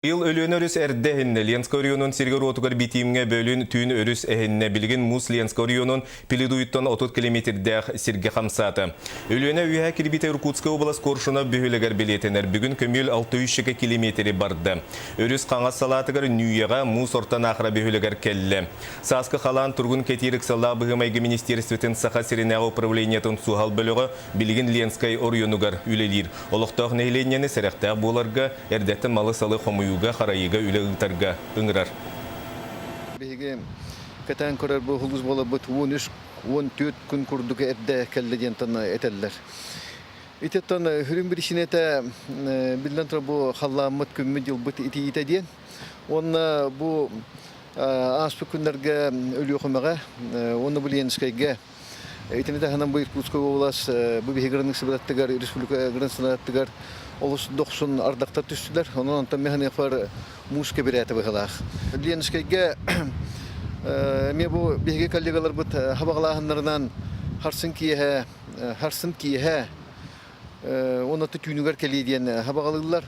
Ил өлөн өрүс эрдехинне Ленская районун Сергер отугар битимге бөлүн түйін өрүс эхинне билген Мус Ленская районун Пилидуйттан 30 километрдех Сирге хамсаты. Өлөне үйе кирбите Иркутская область коршуна бөхілігер билетенер бүгін көмел 600 километри барды. Өрүс қаңас салатыгар нүйеға Мус ортан ақыра бөхілігер келі. Саскы қалан тургун кетирік сала бұғымайғы министерстветін сақа сиренағы управлениятын суғал бөлігі билген Ленская районугар үлелер. Олықтақ нейленені сәріқтақ боларға әрдетті малы салы қомы юга харайыга үле ытарга ыңырар. Беге катан көрөр бу хулуз бола бут 13-14 күн курдук эрде келден тана этеллер. Итеттан хүрүн биришинете билден тора бу халламыт күммү жыл бут ити ден. Онна бу аспы күннерге өлү хомага, онна Ленскайга итинде ханан бу Иркутская область бу бегерник сыбаттыгар республика границалаттыгар олус 90 ардактар түстүлөр. Онун антан механик бар мушка берете багалах. Ленскайга ме бу беге коллегалар бут хабагалахыннардан харсын кие оны түнүгөр келиден хабагалылар.